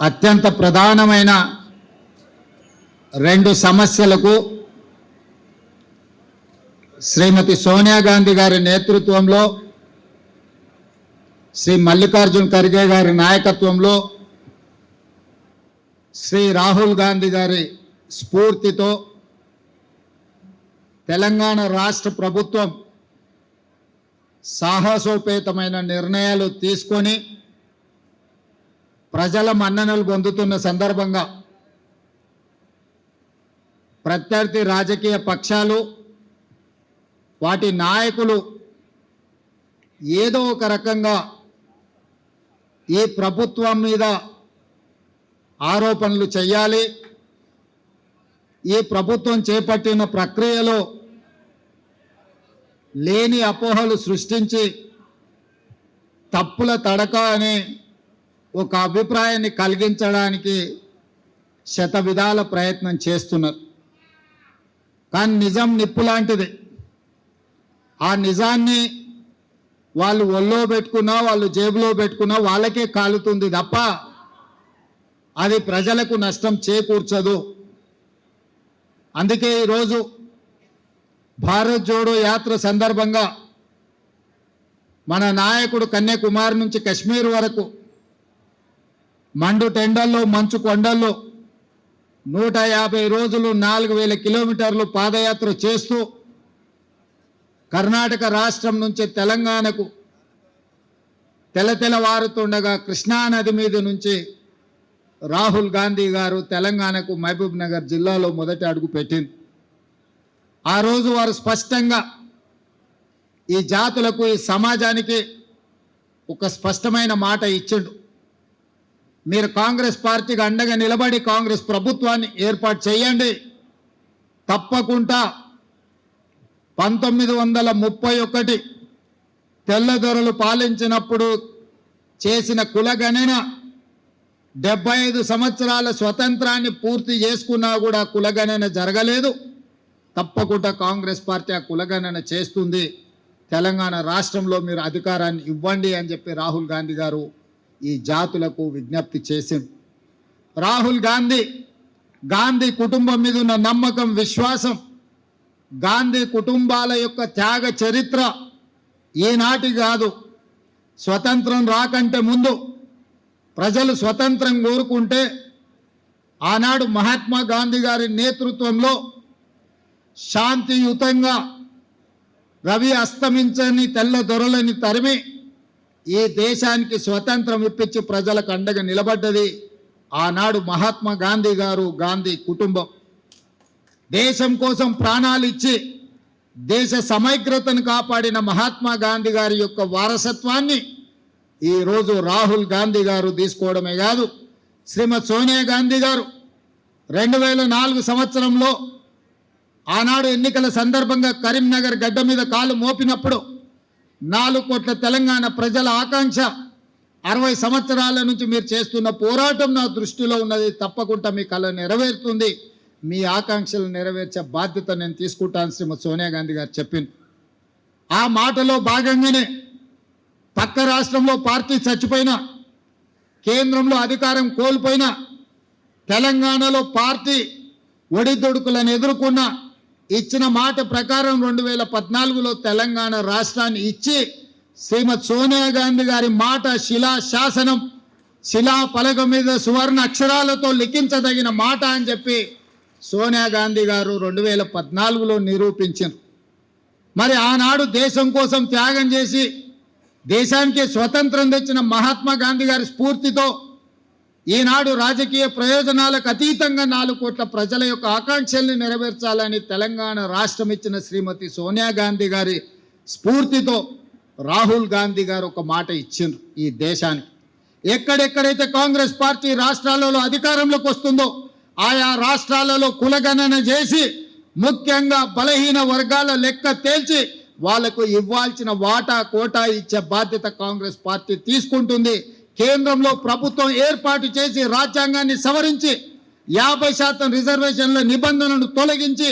అత్యంత ప్రధానమైన రెండు సమస్యలకు శ్రీమతి సోనియా గాంధీ గారి నేతృత్వంలో, శ్రీ మల్లికార్జున్ ఖర్గే గారి నాయకత్వంలో, శ్రీ రాహుల్ గాంధీ గారి స్ఫూర్తితో తెలంగాణ రాష్ట్ర ప్రభుత్వం సాహసోపేతమైన నిర్ణయాలు తీసుకొని ప్రజల మన్ననలు పొందుతున్న సందర్భంగా ప్రత్యర్థి రాజకీయ పక్షాలు, వాటి నాయకులు ఏదో ఒక రకంగా ఈ ప్రభుత్వం మీద ఆరోపణలు చేయాలి, ఈ ప్రభుత్వం చేపట్టిన ప్రక్రియలో లేని అపోహలు సృష్టించి తప్పుల తడక అనే ఒక అభిప్రాయాన్ని కలిగించడానికి శతవిధాల ప్రయత్నం చేస్తున్నారు. కానీ నిజం నిప్పు లాంటిది. ఆ నిజాన్ని వాళ్ళు ఒళ్ళో పెట్టుకున్నా, వాళ్ళు జేబులో పెట్టుకున్నా వాళ్ళకే కాలుతుంది తప్ప అది ప్రజలకు నష్టం చేకూర్చదు. అందుకే ఈరోజు భారత్ జోడో యాత్ర సందర్భంగా మన నాయకుడు కన్యాకుమారి నుంచి కశ్మీర్ వరకు మండు టెండల్లో, మంచు కొండల్లో 150 రోజులు 4000 కిలోమీటర్లు పాదయాత్ర చేస్తూ కర్ణాటక రాష్ట్రం నుంచి తెలంగాణకు తెలతెలవారుతుండగా కృష్ణానది మీద నుంచి రాహుల్ గాంధీ గారు తెలంగాణకు మహబూబ్ నగర్ జిల్లాలో మొదటి అడుగు పెట్టింది. ఆ రోజు వారు స్పష్టంగా ఈ జాతులకు, ఈ సమాజానికి ఒక స్పష్టమైన మాట ఇచ్చిండు. మీరు కాంగ్రెస్ పార్టీకి అండగా నిలబడి కాంగ్రెస్ ప్రభుత్వాన్ని ఏర్పాటు చేయండి. తప్పకుండా 1931 తెల్లదొరలు పాలించినప్పుడు చేసిన కులగణన 75 సంవత్సరాల స్వతంత్రాన్ని పూర్తి చేసుకున్నా కూడా కులగణన జరగలేదు. తప్పకుండా కాంగ్రెస్ పార్టీ ఆ కులగణన చేస్తుంది. తెలంగాణ రాష్ట్రంలో మీరు అధికారాన్ని ఇవ్వండి అని చెప్పి రాహుల్ గాంధీ గారు ఈ జాతులకు విజ్ఞప్తి చేసింది. రాహుల్ గాంధీ కుటుంబం మీద ఉన్న నమ్మకం, విశ్వాసం, గాంధీ కుటుంబాల యొక్క త్యాగ చరిత్ర ఈనాటి కాదు. స్వతంత్రం రాకంటే ముందు ప్రజలు స్వతంత్రం కోరుకుంటే ఆనాడు మహాత్మా గాంధీ గారి నేతృత్వంలో శాంతియుతంగా రవి అస్తమించని తెల్ల దొరలని తరిమి ఈ దేశానికి స్వతంత్రం ఇప్పించి ప్రజలకు అండగా నిలబడ్డది ఆనాడు మహాత్మా గాంధీ గారు, గాంధీ కుటుంబం. దేశం కోసం ప్రాణాలు ఇచ్చి దేశ సమగ్రతను కాపాడిన మహాత్మా గాంధీ గారి యొక్క వారసత్వాన్ని ఈరోజు రాహుల్ గాంధీ గారు తీసుకోవడమే కాదు, శ్రీమతి సోనియా గాంధీ గారు 2004 సంవత్సరంలో ఆనాడు ఎన్నికల సందర్భంగా కరీంనగర్ గడ్డ మీద కాలు మోపినప్పుడు 4 కోట్ల తెలంగాణ ప్రజల ఆకాంక్ష, 60 సంవత్సరాల నుంచి మీరు చేస్తున్న పోరాటం నా దృష్టిలో ఉన్నది, తప్పకుండా మీ కళ నెరవేరుతుంది, మీ ఆకాంక్షలు నెరవేర్చే బాధ్యత నేను తీసుకుంటాను శ్రీమతి సోనియా గాంధీ గారు చెప్పింది. ఆ మాటలో భాగంగానే పక్క రాష్ట్రంలో పార్టీ చచ్చిపోయినా, కేంద్రంలో అధికారం కోల్పోయినా, తెలంగాణలో పార్టీ ఒడిదొడుకులను ఎదుర్కొన్న ఇచ్చిన మాట ప్రకారం 2014లో తెలంగాణ రాష్ట్రాన్ని ఇచ్చి శ్రీమతి సోనియా గాంధీ గారి మాట శిలాశాసనం, శిలా పలక మీద సువర్ణ అక్షరాలతో లిఖించదగిన మాట అని చెప్పి సోనియా గాంధీ గారు 2014లో నిరూపించారు. మరి ఆనాడు దేశం కోసం త్యాగం చేసి దేశానికి స్వతంత్రం తెచ్చిన మహాత్మా గాంధీ గారి స్ఫూర్తితో ఈనాడు రాజకీయ ప్రయోజనాలకు అతీతంగా 4 కోట్ల ప్రజల యొక్క ఆకాంక్షల్ని నెరవేర్చాలని తెలంగాణ రాష్ట్రం ఇచ్చిన శ్రీమతి సోనియా గాంధీ గారి స్ఫూర్తితో రాహుల్ గాంధీ గారు ఒక మాట ఇచ్చిండ్రు ఈ దేశానికి. ఎక్కడెక్కడైతే కాంగ్రెస్ పార్టీ రాష్ట్రాలలో అధికారంలోకి వస్తుందో ఆయా రాష్ట్రాలలో కులగణన చేసి ముఖ్యంగా బలహీన వర్గాల లెక్క తేల్చి వాళ్లకు ఇవ్వాల్సిన వాటా కోటా ఇచ్చే బాధ్యత కాంగ్రెస్ పార్టీ తీసుకుంటుంది. కేంద్రంలో ప్రభుత్వం ఏర్పాటు చేసి రాజ్యాంగాన్ని సవరించి 50% రిజర్వేషన్ల నిబంధనను తొలగించి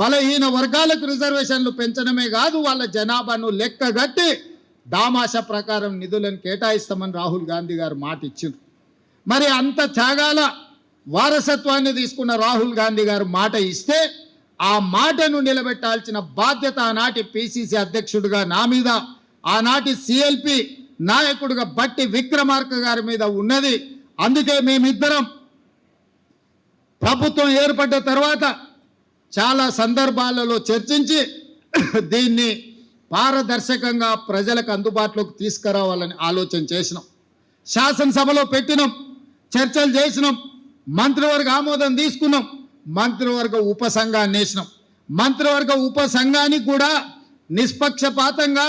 బలహీన వర్గాలకు రిజర్వేషన్లు పెంచడమే కాదు, వాళ్ళ జనాభాను లెక్కగట్టి దామాషా ప్రకారం నిధులను కేటాయిస్తామని రాహుల్ గాంధీ గారు మాట ఇచ్చింది. మరి అంత త్యాగాల వారసత్వాన్ని తీసుకున్న రాహుల్ గాంధీ గారు మాట ఇస్తే ఆ మాటను నిలబెట్టాల్సిన బాధ్యత ఆనాటి పిసిసి అధ్యక్షుడిగా నా మీద, ఆనాటి సిఎల్పి నాయకుడిగా బట్టి విక్రమార్క గారి మీద ఉన్నది. అందుకే మేమిద్దరం ప్రభుత్వం ఏర్పడ్డ తర్వాత చాలా సందర్భాలలో చర్చించి దీన్ని పారదర్శకంగా ప్రజలకు అందుబాటులోకి తీసుకురావాలని ఆలోచన చేసినాం. శాసనసభలో పెట్టినాం, చర్చలు చేసినాం, మంత్రివర్గ ఆమోదం తీసుకున్నాం, మంత్రివర్గ ఉపసంఘాన్ని వేసినాం. మంత్రివర్గ ఉపసంఘానికి కూడా నిష్పక్షపాతంగా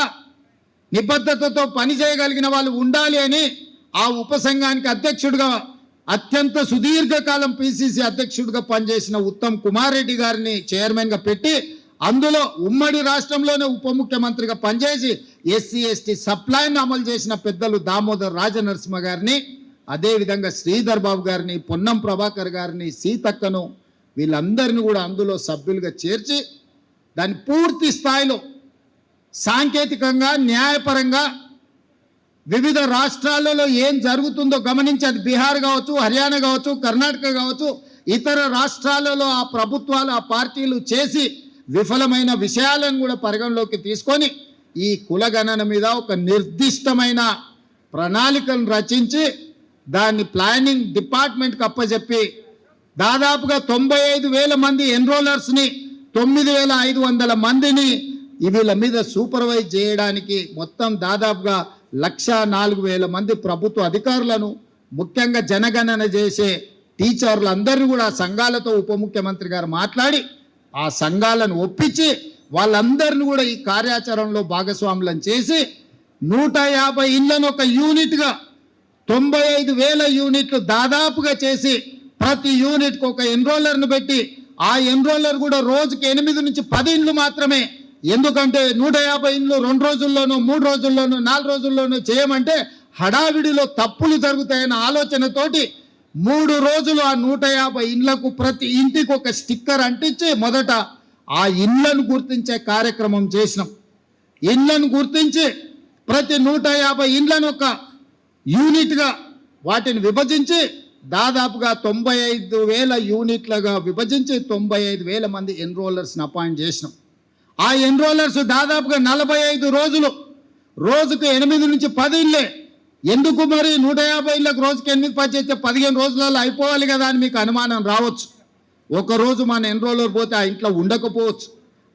నిబద్ధతతో పనిచేయగలిగిన వాళ్ళు ఉండాలి అని ఆ ఉపసంఘానికి అధ్యక్షుడిగా అత్యంత సుదీర్ఘకాలం పిసిసి అధ్యక్షుడిగా పనిచేసిన ఉత్తమ్ కుమార్ రెడ్డి గారిని చైర్మన్గా పెట్టి అందులో ఉమ్మడి రాష్ట్రంలోనే ఉప ముఖ్యమంత్రిగా పనిచేసి ఎస్సీ ఎస్టీ సప్లైని అమలు చేసిన పెద్దలు దామోదర్ రాజనరసింహ గారిని, అదేవిధంగా శ్రీధర్ బాబు గారిని, పొన్నం ప్రభాకర్ గారిని, సీతక్కను, వీళ్ళందరినీ కూడా అందులో సభ్యులుగా చేర్చి దాన్ని పూర్తి స్థాయిలో సాంకేతికంగా న్యాయపరంగా వివిధ రాష్ట్రాలలో ఏం జరుగుతుందో గమనించి, అది బీహార్ కావచ్చు, హర్యానా కావచ్చు, కర్ణాటక కావచ్చు, ఇతర రాష్ట్రాలలో ఆ ప్రభుత్వాలు ఆ పార్టీలు చేసి విఫలమైన విషయాలను కూడా పరిగణలోకి తీసుకొని ఈ కులగణన మీద ఒక నిర్దిష్టమైన ప్రణాళికను రచించి దాన్ని ప్లానింగ్ డిపార్ట్మెంట్కి అప్పచెప్పి దాదాపుగా 95,000 మంది ఎన్రోలర్స్ని 9,500 మందిని వీళ్ళ మీద సూపర్వైజ్ చేయడానికి మొత్తం దాదాపుగా 104,000 మంది ప్రభుత్వ అధికారులను, ముఖ్యంగా జనగణన చేసే టీచర్లందరినీ కూడా సంఘాలతో ఉప ముఖ్యమంత్రి గారు మాట్లాడి ఆ సంఘాలను ఒప్పించి వాళ్ళందరినీ కూడా ఈ కార్యాచరణలో భాగస్వాములను చేసి 150 ఇళ్లను ఒక యూనిట్గా 95,000 యూనిట్లు దాదాపుగా చేసి ప్రతి యూనిట్కి ఒక ఎన్రోలర్ను పెట్టి ఆ ఎన్రోలర్ కూడా రోజుకి 8 నుంచి 10 ఇండ్లు మాత్రమే. ఎందుకంటే 150 ఇండ్లు 2 రోజుల్లోనూ 3 రోజుల్లోనూ 4 రోజుల్లోనూ చేయమంటే హడావిడిలో తప్పులు జరుగుతాయన్న ఆలోచనతోటి 3 రోజులు ఆ 150 ఇండ్లకు ప్రతి ఇంటికి ఒక స్టిక్కర్ అంటించి మొదట ఆ ఇండ్లను గుర్తించే కార్యక్రమం చేసినాం. ఇండ్లను గుర్తించి ప్రతి 150 ఇండ్లను ఒక యూనిట్గా వాటిని విభజించి దాదాపుగా 95,000 యూనిట్లుగా విభజించి 95,000 మంది ఎన్రోలర్స్ని అపాయింట్ చేసినాం. ఆ ఎన్రోలర్స్ దాదాపుగా 45 రోజులు రోజుకు 8 నుంచి 10 ఇళ్ళే. ఎందుకు మరి 150 ఇళ్ళకు రోజుకి 8, 10 చేస్తే 15 రోజులలో అయిపోవాలి కదా అని మీకు అనుమానం రావచ్చు. ఒకరోజు మన ఎన్రోలర్ పోతే ఆ ఇంట్లో ఉండకపోవచ్చు,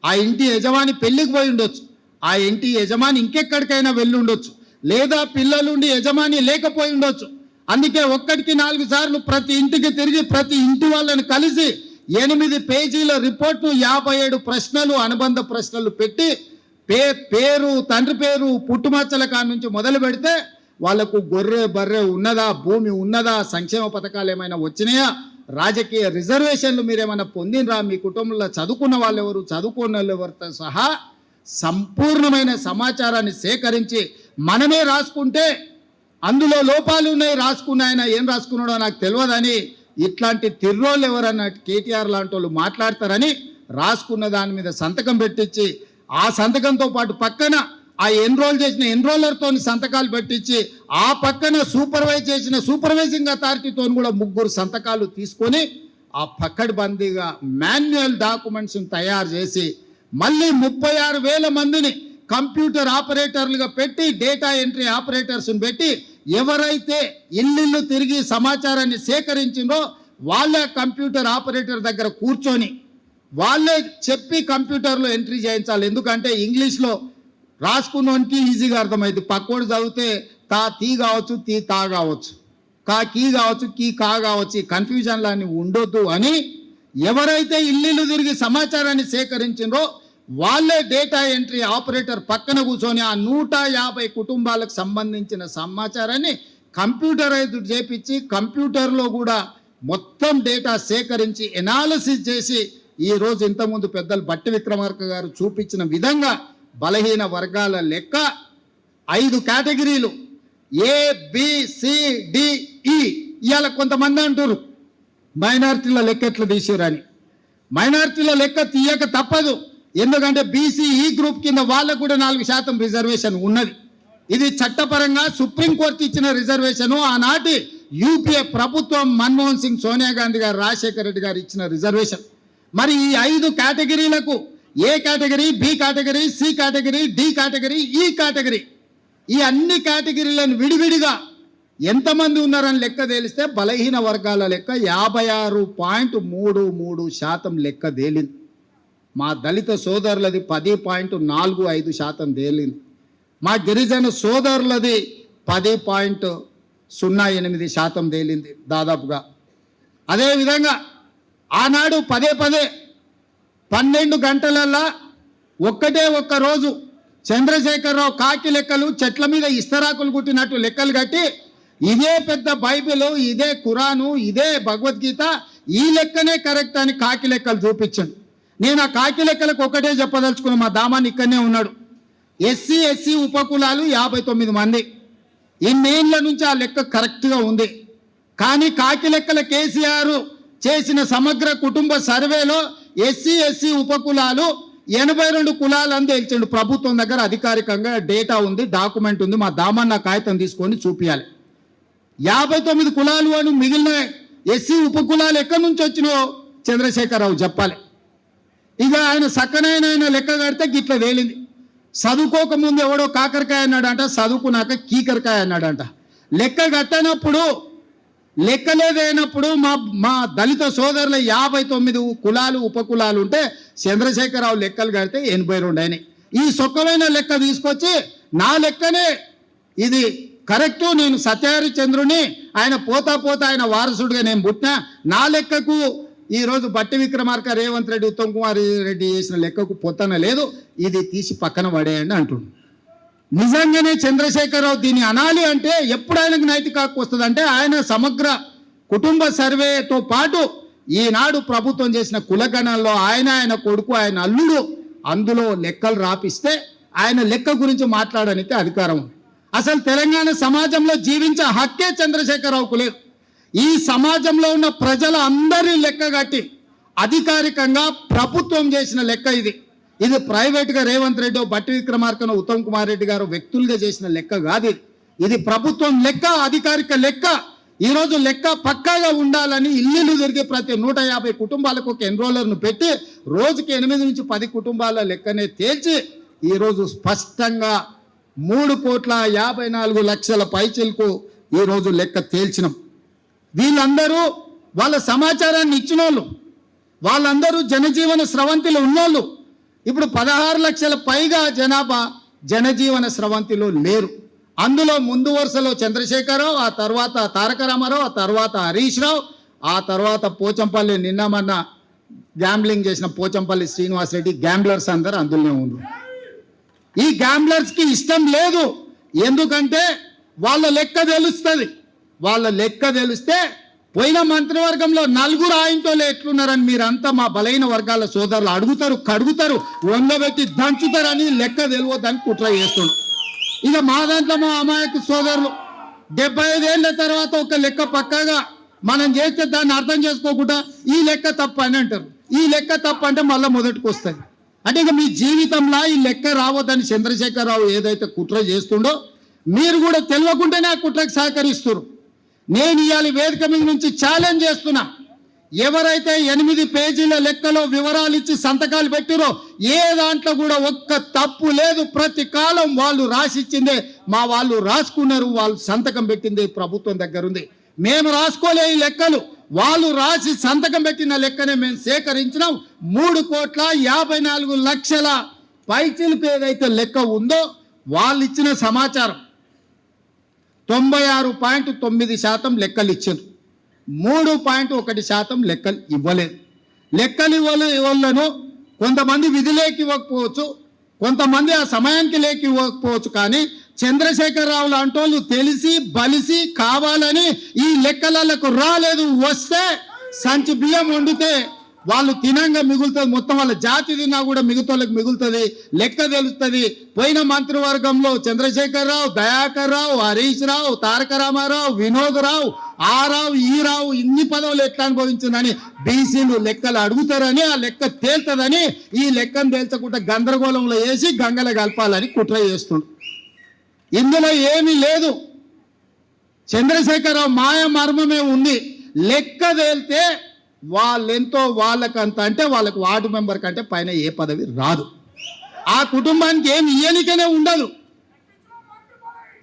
ఆ ఇంటి యజమాని పెళ్ళికి పోయి ఉండొచ్చు, ఆ ఇంటి యజమాని ఇంకెక్కడికైనా వెళ్ళి ఉండొచ్చు, లేదా పిల్లలుండి యజమాని లేకపోయి ఉండొచ్చు. అందుకే ఒక్కటికి 4 సార్లు ప్రతి ఇంటికి తిరిగి ప్రతి ఇంటి వాళ్ళని కలిసి 8 పేజీల రిపోర్టు 57 ప్రశ్నలు అనుబంధ ప్రశ్నలు పెట్టి పేరు, తండ్రి పేరు, పుట్టుమచ్చల కాడ నుంచి మొదలు పెడితే వాళ్లకు గొర్రె బర్రె ఉన్నదా, భూమి ఉన్నదా, సంక్షేమ పథకాలు ఏమైనా వచ్చినాయా, రాజకీయ రిజర్వేషన్లు మీరేమైనా పొందినరా, మీ కుటుంబంలో చదువుకున్న వాళ్ళు ఎవరు, చదువుకున్న వాళ్ళు ఎవరితో సహా సంపూర్ణమైన సమాచారాన్ని సేకరించి మనమే రాసుకుంటే అందులో లోపాలు ఉన్నాయి, రాసుకున్న ఆయన ఏం రాసుకున్నాడో నాకు తెలియదని ఇట్లాంటి తిర్రోళ్ళు ఎవరన్నా కేటీఆర్ లాంటి వాళ్ళు మాట్లాడతారని రాసుకున్న దాని మీద సంతకం పెట్టించి ఆ సంతకంతో పాటు పక్కన ఆ ఎన్రోల్ చేసిన ఎన్రోలర్తో సంతకాలు పెట్టించి ఆ పక్కన సూపర్వైజ్ చేసిన సూపర్వైజింగ్ అథారిటీతో కూడా 3 సంతకాలు తీసుకొని ఆ పక్కడ్బందీగా మాన్యువల్ డాక్యుమెంట్స్ని తయారు చేసి మళ్ళీ 36,000 మందిని కంప్యూటర్ ఆపరేటర్లుగా పెట్టి డేటా ఎంట్రీ ఆపరేటర్స్ని పెట్టి ఎవరైతే ఇల్లు తిరిగి సమాచారాన్ని సేకరించిందో వాళ్ళే కంప్యూటర్ ఆపరేటర్ దగ్గర కూర్చొని వాళ్ళే చెప్పి కంప్యూటర్లో ఎంట్రీ చేయించాలి. ఎందుకంటే ఇంగ్లీష్లో రాసుకున్నోనికి ఈజీగా అర్థమైంది, పక్కోడు చదివితే తీ కావచ్చు, తా కావచ్చు, కీ కావచ్చు, కా కావచ్చు, ఈ కన్ఫ్యూజన్లు అని ఉండొద్దు అని ఎవరైతే ఇల్లు తిరిగి సమాచారాన్ని సేకరించిందో వాళ్ళే డేటా ఎంట్రీ ఆపరేటర్ పక్కన కూర్చొని ఆ 150 కుటుంబాలకు సంబంధించిన సమాచారాన్ని కంప్యూటరైజ్డ్ చేపించి కంప్యూటర్లో కూడా మొత్తం డేటా సేకరించి ఎనాలిసిస్ చేసి ఈరోజు ఇంతకుముందు పెద్దలు బట్టి విక్రమార్క గారు చూపించిన విధంగా బలహీన వర్గాల లెక్క 5 కేటగిరీలు ABCDE. ఇవాళ కొంతమంది అంటారు మైనారిటీల లెక్క ఎట్లా తీసిరని. మైనారిటీల లెక్క తీయక తప్పదు, ఎందుకంటే BCE గ్రూప్ కింద వాళ్ళకు కూడా 4% రిజర్వేషన్ ఉన్నది. ఇది చట్టపరంగా సుప్రీంకోర్టు ఇచ్చిన రిజర్వేషను. ఆనాటి యూపీఏ ప్రభుత్వం మన్మోహన్ సింగ్, సోనియా గాంధీ గారు, రాజశేఖర రెడ్డి గారు ఇచ్చిన రిజర్వేషన్. మరి ఈ 5 కేటగిరీలకు A category, B category, C category, D category, E category, ఈ అన్ని కేటగిరీలను విడివిడిగా ఎంతమంది ఉన్నారని లెక్క తేలిస్తే బలహీన వర్గాల లెక్క 56.33% లెక్క తేలింది. మా దళిత సోదరులది 10.45% తేలింది. మా గిరిజన సోదరులది 10.08% తేలింది దాదాపుగా. అదేవిధంగా ఆనాడు 12 గంటలల్లా ఒక్క రోజు చంద్రశేఖరరావు కాకి లెక్కలు చెట్ల మీద ఇస్తరాకులు కుట్టినట్టు లెక్కలు కట్టి ఇదే పెద్ద బైబిల్, ఇదే ఖురాను, ఇదే భగవద్గీత, ఈ లెక్కనే కరెక్ట్ అని కాకి లెక్కలు చూపించాను. నేను ఆ కాకి లెక్కలకు ఒకటే చెప్పదలుచుకున్నా. మా దామాన్ని ఇక్కడనే ఉన్నాడు. ఎస్సీ ఉపకులాలు 59 మంది. ఇన్నేళ్ల నుంచి ఆ లెక్క కరెక్ట్గా ఉంది. కానీ కాకి లెక్కల కేసీఆర్ చేసిన సమగ్ర కుటుంబ సర్వేలో ఎస్సీ ఉపకులాలు 82 కులాలు అని తేల్చండు. ప్రభుత్వం దగ్గర అధికారికంగా డేటా ఉంది, డాక్యుమెంట్ ఉంది. మా దామాన్న కాగితం తీసుకొని చూపించాలి. 59 కులాలు అని మిగిలిన ఎస్సీ ఉపకులాలు ఎక్కడి నుంచి వచ్చినో చంద్రశేఖరరావు చెప్పాలి. ఇక ఆయన సక్కనైన లెక్క కడితే గిట్ల తేలింది. చదువుకోకముందు ఎవడో కాకరకాయ అన్నాడంట, చదువుకున్నాక కీకరకాయ అన్నాడంట. లెక్క కట్టనప్పుడు, లెక్కలేదైనప్పుడు మా దళిత సోదరుల 59 కులాలు ఉపకులాలు ఉంటే చంద్రశేఖరరావు లెక్కలు కడితే 82 అయినాయి. ఈ సొక్కమైన లెక్క తీసుకొచ్చి నా లెక్కనే ఇది కరెక్టు, నేను సత్యహరిచంద్రుని, ఆయన పోతా ఆయన వారసుడిగా నేను పుట్టినా, నా లెక్కకు ఈరోజు బట్టి విక్రమార్క, రేవంత్ రెడ్డి, ఉత్తమ్ కుమార్ రెడ్డి చేసిన లెక్కకు పొత్తన లేదు, ఇది తీసి పక్కన పడేయండి అంటుండు. నిజంగానే చంద్రశేఖరరావు దీన్ని అనాలి అంటే ఎప్పుడు ఆయనకు నైతిక హక్కు వస్తుంది అంటే ఆయన సమగ్ర కుటుంబ సర్వేతో పాటు ఈనాడు ప్రభుత్వం చేసిన కులగణంలో ఆయన కొడుకు, ఆయన అల్లుడు అందులో లెక్కలు రాపిస్తే ఆయన లెక్క గురించి మాట్లాడడానికి అధికారం ఉంది. అసలు తెలంగాణ సమాజంలో జీవించే హక్కే చంద్రశేఖరరావుకు లేదు. ఈ సమాజంలో ఉన్న ప్రజల అందరి లెక్క కట్టి అధికారికంగా ప్రభుత్వం చేసిన లెక్క ఇది. ఇది ప్రైవేట్గా రేవంత్ రెడ్డి, బట్టి విక్రమార్కను, ఉత్తమ్ కుమార్ రెడ్డి గారు వ్యక్తులుగా చేసిన లెక్క కాదు. ఇది ప్రభుత్వం లెక్క, అధికారిక లెక్క. ఈరోజు లెక్క పక్కాగా ఉండాలని ఇల్లు తిరిగి ప్రతి 150 కుటుంబాలకు ఒక ఎన్రోలర్ను పెట్టి రోజుకి 8 నుంచి 10 కుటుంబాల లెక్కనే తేల్చి ఈరోజు స్పష్టంగా 3,54,00,000 పైచిలకు ఈరోజు లెక్క తేల్చినాం. వీళ్ళందరూ వాళ్ళ సమాచారాన్ని ఇచ్చిన వాళ్ళు, వాళ్ళందరూ జనజీవన స్రవంతిలో ఉన్నోళ్ళు. ఇప్పుడు 16 లక్షల పైగా జనాభా జనజీవన స్రవంతిలో లేరు. అందులో ముందు వరుసలో చంద్రశేఖరరావు, ఆ తర్వాత తారక రామారావు, ఆ తర్వాత హరీష్ రావు, ఆ తర్వాత పోచంపల్లి, నిన్న మొన్న గ్యాంబ్లింగ్ చేసిన పోచంపల్లి శ్రీనివాసరెడ్డి, గ్యాంబ్లర్స్ అందరూ అందులోనే ఉన్నారు. ఈ గ్యాంబ్లర్స్కి ఇష్టం లేదు. ఎందుకంటే వాళ్ళ లెక్క తెలుస్తుంది. వాళ్ళ లెక్క తెలిస్తే పోయిన మంత్రివర్గంలో 4 ఆయనతోలే ఎట్లున్నారని మీరంతా మా బలైన వర్గాల సోదరులు అడుగుతారు, కడుగుతారు, వంగబెట్టి దంచుతారని లెక్క తెలియదని కుట్ర చేస్తుండ్రు. ఇక మా దాంట్లో మా అమాయక సోదరులు 75 ఏళ్ళ తర్వాత ఒక లెక్క పక్కాగా మనం చేస్తే దాన్ని అర్థం చేసుకోకుండా ఈ లెక్క తప్పు అని అంటారు. ఈ లెక్క తప్పు అంటే మళ్ళీ మొదటికి వస్తుంది. అంటే ఇక మీ జీవితంలో ఈ లెక్క రావద్దని చంద్రశేఖరరావు ఏదైతే కుట్ర చేస్తుండో మీరు కూడా తెలియకుండానే ఆ కుట్రకు సహకరిస్తున్నారు. నేను ఇవాళ వేదిక మీద నుంచి ఛాలెంజ్ చేస్తున్నా. ఎవరైతే 8 పేజీల లెక్కలో వివరాలు ఇచ్చి సంతకాలు పెట్టిరో ఏ దాంట్లో కూడా ఒక్క తప్పు లేదు. ప్రతి కాలం వాళ్ళు రాసిచ్చిందే మా వాళ్ళు రాసుకున్నారు, వాళ్ళు సంతకం పెట్టింది ప్రభుత్వం దగ్గర ఉంది. మేము రాసుకోలే ఈ లెక్కలు, వాళ్ళు రాసి సంతకం పెట్టిన లెక్కనే మేము సేకరించినాం. 3,54,00,000 పైచిలకు ఏదైతే లెక్క ఉందో వాళ్ళు ఇచ్చిన సమాచారం 96.9% లెక్కలు ఇచ్చారు. 3.1% లెక్కలు ఇవ్వలేదు. లెక్కలు ఇవ్వలను కొంతమంది విధులేకి ఇవ్వకపోవచ్చు, కొంతమంది ఆ సమయానికి లేకి ఇవ్వకపోవచ్చు. కానీ చంద్రశేఖరరావు లాంటి వాళ్ళు తెలిసి బలిసి కావాలని ఈ లెక్కలకు రాలేదు. వస్తే సంచి బియ్యం వండితే వాళ్ళు తినంగా మిగులుతుంది, మొత్తం వాళ్ళ జాతి తిన్నా కూడా మిగతాళ్ళకి మిగులుతుంది, లెక్క తెలుస్తుంది. పోయిన మంత్రివర్గంలో చంద్రశేఖరరావు, దయాకర్ రావు, హరీష్ రావు, తారక రామారావు, వినోద్ రావు, ఆ రావు, ఈ రావు ఇన్ని పదవులు ఎట్లా అనుభవించిందని బీసీలు లెక్కలు అడుగుతారని, ఆ లెక్క తేల్తుందని ఈ లెక్కను తేల్చకుండా గందరగోళంలో వేసి గంగల కలపాలని కుట్ర చేస్తుండు. ఇందులో ఏమీ లేదు. చంద్రశేఖరరావు మాయ మర్మమే ఉంది. లెక్క తేలితే వాళ్ళెంతో వాళ్ళకంత, అంటే వాళ్ళకు వార్డు మెంబర్ కంటే పైన ఏ పదవి రాదు. ఆ కుటుంబానికి ఏం ఇయ్యనికనే ఉండదు.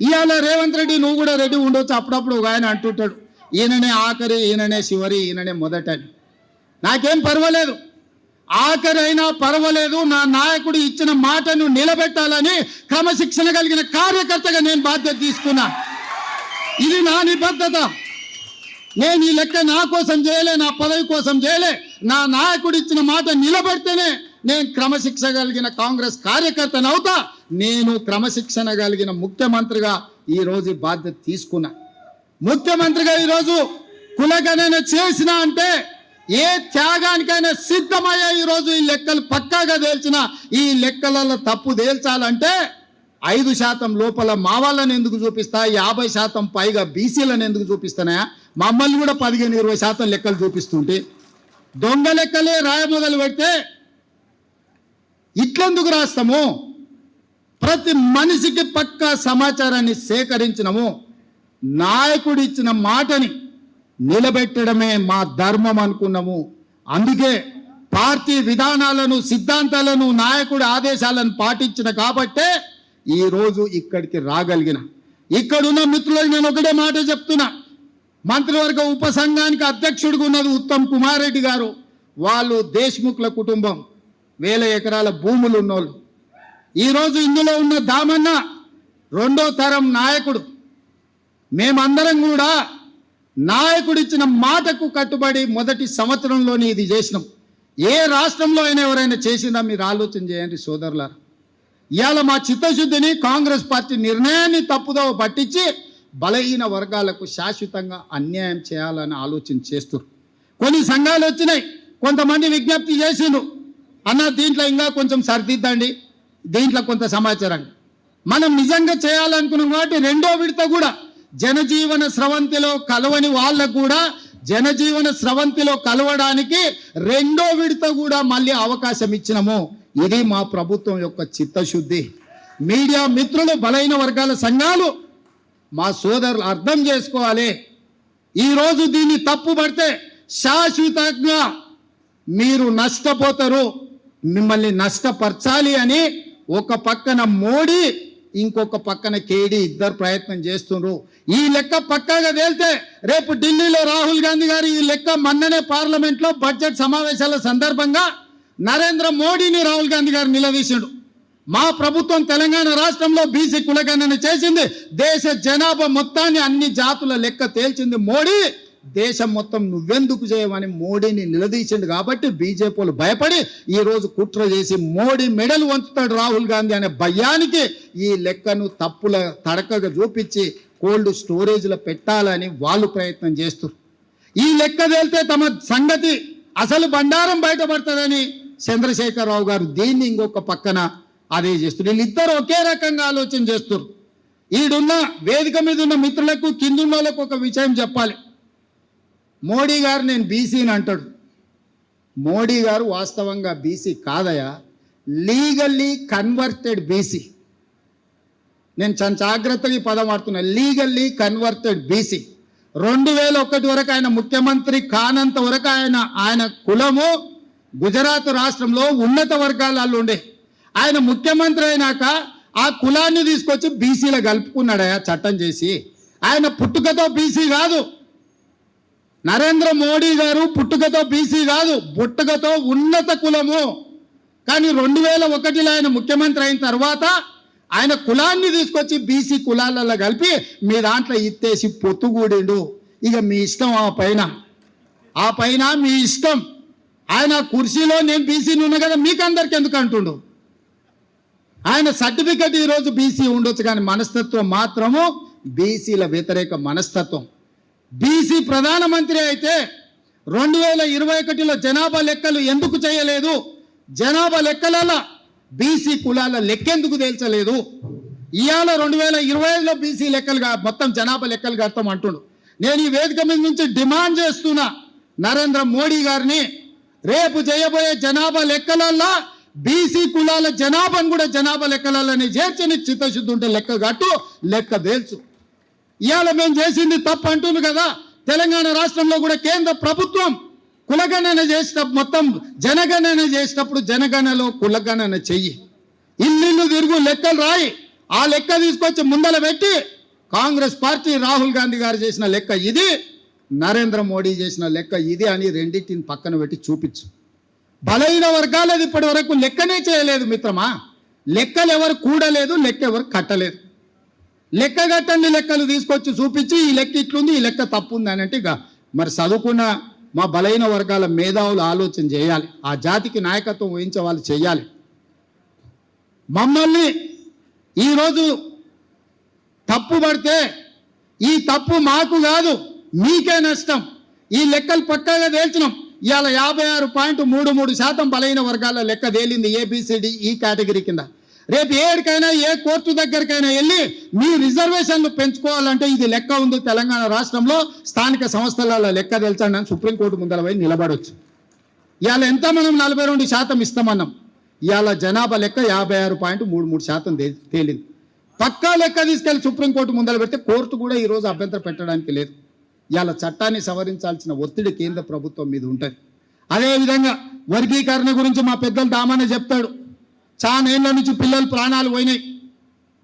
ఇవాళ రేవంత్ రెడ్డి నువ్వు కూడా రెడ్డి ఉండొచ్చు. అప్పుడప్పుడు ఒక ఆయన అంటుంటాడు, ఈయననే ఆఖరి, ఈయననే చివరి, ఈయననే మొదటని. నాకేం పర్వాలేదు, ఆఖరి అయినా పర్వాలేదు. నా నాయకుడు ఇచ్చిన మాటను నిలబెట్టాలని క్రమశిక్షణ కలిగిన కార్యకర్తగా నేను బాధ్యత తీసుకున్నా. ఇది నా నిబద్ధత. నేను ఈ లెక్క నా కోసం చేయలే, నా పదవి కోసం చేయలే. నా నాయకుడు ఇచ్చిన మాట నిలబెడితేనే నేను క్రమశిక్షణ కలిగిన కాంగ్రెస్ కార్యకర్తను అవుతా. నేను క్రమశిక్షణ కలిగిన ముఖ్యమంత్రిగా ఈరోజు బాధ్యత తీసుకున్నా. ముఖ్యమంత్రిగా ఈరోజు కులగణన చేసిన అంటే ఏ త్యాగానికైనా సిద్ధమయ్యే. ఈరోజు ఈ లెక్కలు పక్కాగా తేల్చిన, ఈ లెక్కలలో తప్పు తేల్చాలంటే 5% లోపల మా వాళ్ళని ఎందుకు చూపిస్తా, 50% పైగా బీసీలను ఎందుకు చూపిస్తానా? మమ్మల్ని కూడా 15-20% లెక్కలు చూపిస్తుంటే దొంగ లెక్కలే రాయ మొదలు పెడితే ఇట్లెందుకు రాస్తాము? ప్రతి మనిషికి పక్కా సమాచారాన్ని సేకరించినము. నాయకుడు ఇచ్చిన మాటని నిలబెట్టడమే మా ధర్మం అనుకున్నాము. అందుకే పార్టీ విధానాలను, సిద్ధాంతాలను, నాయకుడి ఆదేశాలను పాటించిన కాబట్టే ఈరోజు ఇక్కడికి రాగలిగిన. ఇక్కడున్న మిత్రులకు నేను ఒకటే మాట చెప్తున్నా. మంత్రివర్గ ఉపసంఘానికి అధ్యక్షుడిగా ఉన్నది ఉత్తమ్ కుమార్ రెడ్డి గారు. వాళ్ళు దేశ్ముఖ్ల కుటుంబం, 1000 ఎకరాల భూములు ఉన్నోళ్ళు. ఈరోజు ఇందులో ఉన్న దామన్న 2వ తరం నాయకుడు. మేమందరం కూడా నాయకుడిచ్చిన మాటకు కట్టుబడి మొదటి సంవత్సరంలోనే ఇది చేసినాం. ఏ రాష్ట్రంలో అయినా ఎవరైనా చేసిందా మీరు ఆలోచన చేయండి సోదరులారా. ఇవాళ మా చిత్తశుద్ధిని, కాంగ్రెస్ పార్టీ నిర్ణయాన్ని తప్పుదోవ పట్టించి బలహీన వర్గాలకు శాశ్వతంగా అన్యాయం చేయాలని ఆలోచన చేస్తున్నారు. కొన్ని సంఘాలు వచ్చినాయి, కొంతమంది విజ్ఞప్తి చేసిండ్రు, అన్న దీంట్లో ఇంకా కొంచెం సరిదిద్దండి, దీంట్లో కొంత సమాచారాన్ని. మనం నిజంగా చేయాలనుకున్నాం కాబట్టి 2వ విడత కూడా జనజీవన స్రవంతిలో కలవని వాళ్ళకు కూడా జనజీవన స్రవంతిలో కలవడానికి 2వ విడత కూడా మళ్ళీ అవకాశం ఇచ్చినాము. ఇది మా ప్రభుత్వం యొక్క చిత్తశుద్ధి. మీడియా మిత్రులు, బలైన వర్గాల సంఘాలు, మా సోదరులు అర్థం చేసుకోవాలి. ఈరోజు దీన్ని తప్పుపడితే శాశ్వతంగా మీరు నష్టపోతారు. మిమ్మల్ని నష్టపరచాలి అని ఒక పక్కన మోడీ, ఇంకొక పక్కన కేడీ ఇద్దరు ప్రయత్నం చేస్తున్నారు. ఈ లెక్క పక్కాగా తేలితే రేపు ఢిల్లీలో రాహుల్ గాంధీ గారు ఈ లెక్క మొన్ననే పార్లమెంట్లో బడ్జెట్ సమావేశాల సందర్భంగా నరేంద్ర మోడీని రాహుల్ గాంధీ గారు నిలదీశాడు. మా ప్రభుత్వం తెలంగాణ రాష్ట్రంలో బీసీ కులగణన చేసింది, దేశ జనాభా మొత్తాన్ని, అన్ని జాతుల లెక్క తేల్చింది మోడీ. దేశం మొత్తం నువ్వెందుకు చేయమని మోడీని నిలదీసిండు. కాబట్టి బీజేపీలు భయపడి ఈరోజు కుట్ర చేసి మోడీ మెడలు వంచుతాడు రాహుల్ గాంధీ అనే భయానికి ఈ లెక్కను తప్పుల తడకగా చూపించి కోల్డ్ స్టోరేజ్లో పెట్టాలని వాళ్ళు ప్రయత్నం చేస్తారు. ఈ లెక్క తేలితే తమ సంగతి, అసలు బండారం బయటపడుతుందని చంద్రశేఖరరావు గారు దీన్ని ఇంకొక పక్కన అదే చేస్తారు. వీళ్ళిద్దరు ఒకే రకంగా ఆలోచన చేస్తారు. ఈడున్న వేదిక మీద ఉన్న మిత్రులకు, కిందున్న వాళ్ళకు ఒక విషయం చెప్పాలి. మోడీ గారు నేను బీసీని అంటాడు. మోడీ గారు వాస్తవంగా బీసీ కాదయా, లీగల్లీ కన్వర్టెడ్ బీసీ. నేను చాలా జాగ్రత్తగా ఈ పదం వాడుతున్నా, లీగల్లీ కన్వర్టెడ్ బీసీ. 2001 వరకు ఆయన ముఖ్యమంత్రి కానంత వరకు ఆయన కులము గుజరాత్ రాష్ట్రంలో ఉన్నత వర్గాలలో ఉండే. ఆయన ముఖ్యమంత్రి అయినాక ఆ కులాన్ని తీసుకొచ్చి బీసీలో కలుపుకున్నాడయా చట్టం చేసి. ఆయన పుట్టుకతో బీసీ కాదు, నరేంద్ర మోడీ గారు పుట్టుకతో బీసీ కాదు, పుట్టుకతో ఉన్నత కులము. కానీ 2001లో ఆయన ముఖ్యమంత్రి అయిన తర్వాత ఆయన కులాన్ని తీసుకొచ్చి బీసీ కులాలలో కలిపి మీ దాంట్లో ఇత్తేసి పొత్తుగూడిండు. ఇక మీ ఇష్టం, ఆ పైన మీ ఇష్టం. ఆయన కుర్చీలో నేను బీసీని ఉన్నా కదా, మీకు అందరికి ఎందుకు అంటుండు? ఆయన సర్టిఫికెట్ ఈరోజు బీసీ ఉండొచ్చు, కానీ మనస్తత్వం మాత్రము బీసీల వ్యతిరేక మనస్తత్వం. బీసీ ప్రధానమంత్రి అయితే 2021లో జనాభా లెక్కలు ఎందుకు చేయలేదు? జనాభా లెక్కలలో బీసీ కులాల లెక్కెందుకు తేల్చలేదు? ఇవాళ 2025లో బీసీ లెక్కలుగా మొత్తం జనాభా లెక్కలు కడతాం అంటుండు. నేను ఈ వేదిక మీద నుంచి డిమాండ్ చేస్తున్నా నరేంద్ర మోడీ గారిని, రేపు చేయబోయే జనాభా లెక్కలల్లో బీసీ కులాల జనాభాను కూడా జనాభా లెక్కలలోనే చేర్చని చిత్తశుద్ధి ఉంటే లెక్క కట్టు, లెక్క తేల్చు. ఇవాళ మేము చేసింది తప్పు అంటుంది కదా. తెలంగాణ రాష్ట్రంలో కూడా కేంద్ర ప్రభుత్వం కులగణన చేసేటప్పుడు, మొత్తం జనగణన చేసేటప్పుడు జనగణనలో కులగణన చెయ్యి, ఇల్లు తిరుగు లెక్కలు రాయి, ఆ లెక్క తీసుకొచ్చి ముందల పెట్టి కాంగ్రెస్ పార్టీ రాహుల్ గాంధీ గారు చేసిన లెక్క ఇది, నరేంద్ర మోడీ చేసిన లెక్క ఇది అని రెండింటిని పక్కన పెట్టి చూపించు. బలహీన వర్గాలది ఇప్పటి వరకు లెక్కనే చేయలేదు మిత్రమా. లెక్కలు ఎవరు కూడలేదు, లెక్క ఎవరు కట్టలేదు. లెక్క కట్టండి లెక్కలు తీసుకొచ్చి చూపించి ఈ లెక్క ఇట్లుంది, ఈ లెక్క తప్పు ఉంది అని అంటే ఇక మరి చదువుకున్న మా బలహీన వర్గాల మేధావులు ఆలోచన చేయాలి, ఆ జాతికి నాయకత్వం వహించే వాళ్ళు చేయాలి. మమ్మల్ని ఈరోజు తప్పు పడితే ఈ తప్పు మాకు కాదు మీకే నష్టం. ఈ లెక్కలు పక్కాగా తేల్చినాం. ఇవాళ 56.33% బలహీన వర్గాల లెక్క తేలింది ABCD ఈ కేటగిరీ కింద. రేపు ఏడికైనా ఏ కోర్టు దగ్గరికైనా వెళ్ళి మీ రిజర్వేషన్లు పెంచుకోవాలంటే ఇది లెక్క ఉంది తెలంగాణ రాష్ట్రంలో, స్థానిక సంస్థల లెక్క తెలుసండి అని సుప్రీంకోర్టు ముందర పోయి నిలబడవచ్చు. ఇవాళ ఎంత మనం 42% ఇస్తామన్నాం, ఇవాళ జనాభా లెక్క 56.33% తేలింది. పక్కా లెక్క తీసుకెళ్లి సుప్రీంకోర్టు ముందర పెడితే కోర్టు కూడా ఈరోజు అభ్యంతరం పెట్టడానికి లేదు. ఇవాళ చట్టాన్ని సవరించాల్సిన ఒత్తిడి కేంద్ర ప్రభుత్వం మీద ఉంటుంది. అదేవిధంగా వర్గీకరణ గురించి మా పెద్దలు దామన్న చెప్తాడు. చాలా ఏళ్ళ నుంచి పిల్లలు ప్రాణాలు పోయినాయి,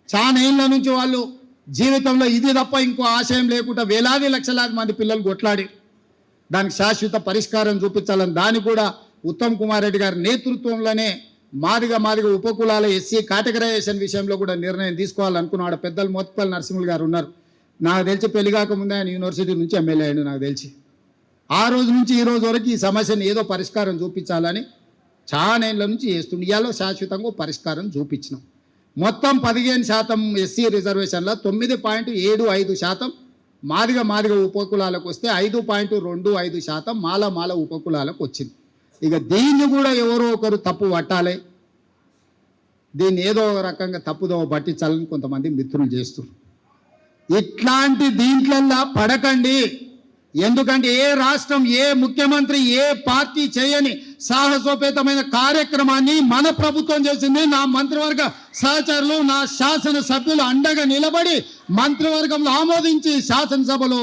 చాలా ఏళ్ళ నుంచి వాళ్ళు జీవితంలో ఇది తప్ప ఇంకో ఆశయం లేకుండా వేలాది లక్షలాది మంది పిల్లలు కొట్లాడి దానికి శాశ్వత పరిష్కారం చూపించాలని దాన్ని కూడా ఉత్తమ్ కుమార్ రెడ్డి గారి నేతృత్వంలోనే మాదిగ ఉపకులాల SC కేటగరైజేషన్ విషయంలో కూడా నిర్ణయం తీసుకోవాలనుకున్నాడు. పెద్దలు మోత్పల్లి నరసింహులు గారు ఉన్నారు. నాకు తెలిసి పెళ్లిగాక ముందే ఆయన యూనివర్సిటీ నుంచి ఎమ్మెల్యే అయ్యాడు. నాకు తెలిసి ఆ రోజు నుంచి ఈ రోజు వరకు ఈ సమస్యను ఏదో పరిష్కారం చూపించాలని చాలా ఏళ్ళ నుంచి చేస్తుండే. ఇవాళ శాశ్వతంగా పరిష్కారం చూపించినాం. మొత్తం 15% SC రిజర్వేషన్లో 9.75% మాదిగ ఉపకులాలకు వస్తే 5.25% మాల ఉపకులాలకు వచ్చింది. ఇక దీన్ని కూడా ఎవరో ఒకరు తప్పు పట్టాలి, దీన్ని ఏదో ఒక రకంగా తప్పుదో పట్టించాలని కొంతమంది మిత్రులు చేస్తున్నారు. ఇట్లాంటి దీంట్లల్లా పడకండి. ఎందుకంటే ఏ రాష్ట్రం, ఏ ముఖ్యమంత్రి, ఏ పార్టీ చేయని సాహసోపేతమైన కార్యక్రమాన్ని మన ప్రభుత్వం చేసింది. నా మంత్రివర్గ సహచరులు, నా శాసనసభ్యులు అండగా నిలబడి మంత్రివర్గంలో ఆమోదించి శాసనసభలో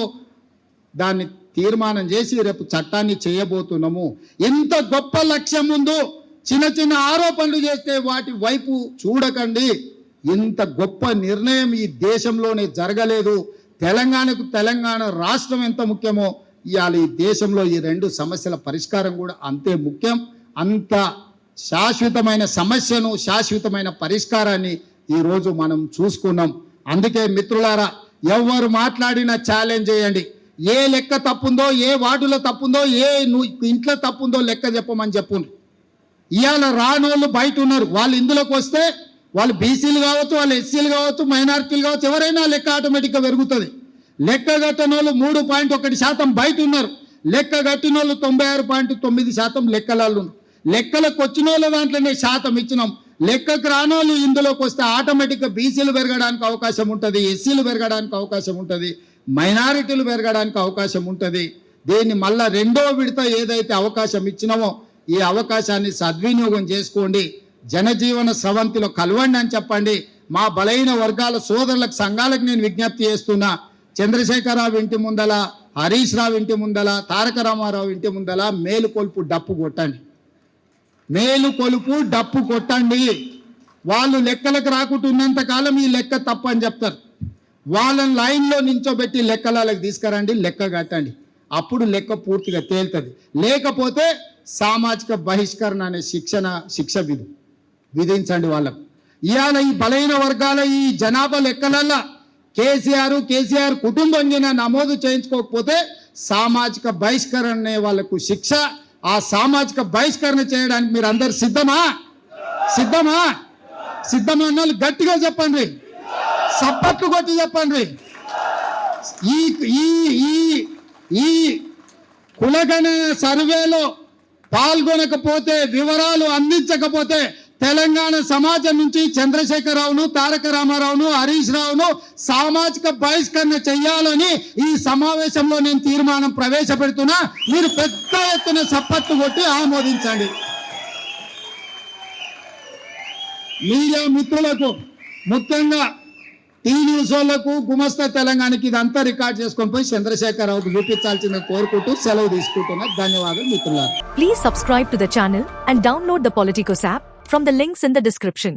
దాన్ని తీర్మానం చేసి రేపు చట్టాన్ని చేయబోతున్నాము. ఎంత గొప్ప లక్ష్యం ముందు చిన్న ఆరోపణలు చేస్తే వాటి వైపు చూడకండి. ఇంత గొప్ప నిర్ణయం ఈ దేశంలోనే జరగలేదు. తెలంగాణ రాష్ట్రం ఎంత ముఖ్యమో ఇవాళ ఈ దేశంలో ఈ రెండు సమస్యల పరిష్కారం కూడా అంతే ముఖ్యం. అంత శాశ్వతమైన సమస్యను, శాశ్వతమైన పరిష్కారాన్ని ఈరోజు మనం చూసుకున్నాం. అందుకే మిత్రులారా, ఎవరు మాట్లాడినా ఛాలెంజ్ చేయండి. ఏ లెక్క తప్పుందో, ఏ వార్డులో తప్పుందో, ఏ ఇంట్లో తప్పుందో లెక్క చెప్పమని చెప్పుండ్రు. ఇవాళ రానోళ్ళు బయట ఉన్నారు. వాళ్ళు ఇందులోకి వస్తే వాళ్ళు బీసీలు కావచ్చు, వాళ్ళు ఎస్సీలు కావచ్చు, మైనారిటీలు కావచ్చు, ఎవరైనా లెక్క ఆటోమేటిక్గా పెరుగుతుంది. లెక్క కట్టిన వాళ్ళు 3.1% బయట ఉన్నారు. లెక్క కట్టిన వాళ్ళు 96.9% లెక్కలలో. లెక్కలకు వచ్చిన వాళ్ళ దాంట్లోనే శాతం ఇచ్చినాం. లెక్కకు రానోళ్ళు ఇందులోకి వస్తే ఆటోమేటిక్గా బీసీలు పెరగడానికి అవకాశం ఉంటుంది, ఎస్సీలు పెరగడానికి అవకాశం ఉంటుంది, మైనారిటీలు పెరగడానికి అవకాశం ఉంటుంది. దీన్ని మళ్ళా రెండో విడత ఏదైతే అవకాశం ఇచ్చినామో ఈ అవకాశాన్ని సద్వినియోగం చేసుకోండి. జనజీవన స్రవంతిలో కలవండి అని చెప్పండి. మా బలహీన వర్గాల సోదరులకు, సంఘాలకు నేను విజ్ఞప్తి చేస్తున్నా. చంద్రశేఖరరావు ఇంటి ముందల, హరీష్ రావు ఇంటి ముందల, తారక రామారావు ఇంటి ముందల మేలుకొలుపు డప్పు కొట్టండి. మేలుకొలుపు డప్పు కొట్టండి. వాళ్ళు లెక్కలకు రాకుంటున్నంత కాలం ఈ లెక్క తప్పు అని చెప్తారు. వాళ్ళని లైన్లో నించోబెట్టి లెక్కలకు తీసుకురండి, లెక్క కట్టండి. అప్పుడు లెక్క పూర్తిగా తేలుతుంది. లేకపోతే సామాజిక బహిష్కరణ అనే శిక్ష విధించండి వాళ్ళకు. ఇవాళ ఈ బలహీన వర్గాల ఈ జనాభా లెక్కలల్లో కేసీఆర్ కుటుంబం నమోదు చేయించుకోకపోతే సామాజిక బహిష్కరణ అనే వాళ్ళకు శిక్ష. ఆ సామాజిక బహిష్కరణ చేయడానికి మీరు అందరు సిద్ధమా? అన్న వాళ్ళు గట్టిగా చెప్పండి, సప్పట్లు కొట్టి చెప్పండి. ఈ కులగణన సర్వేలో పాల్గొనకపోతే, వివరాలు అందించకపోతే తెలంగాణ సమాజం నుంచి చంద్రశేఖరరావును, తారక రామారావును, హరీష్ రావును సామాజిక బహిష్కరణ చెయ్యాలని ఈ సమావేశంలో నేను తీర్మానం ప్రవేశపెడుతున్నా. మీరు పెద్ద ఎత్తున సప్పట్లు కొట్టి ఆమోదించండి. మీడియా మిత్రులకు, ముఖ్యంగా టీ న్యూస్ వాళ్ళకు గుమస్తా తెలంగాణకి ఇదంతా రికార్డ్ చేసుకొని పోయి చంద్రశేఖరరావుకు చూపించాల్సిందని కోరుకుంటూ సెలవు తీసుకుంటున్నా. ధన్యవాదాలు మిత్రులారా. Please subscribe to the channel and download the Politicos app from the links in the description.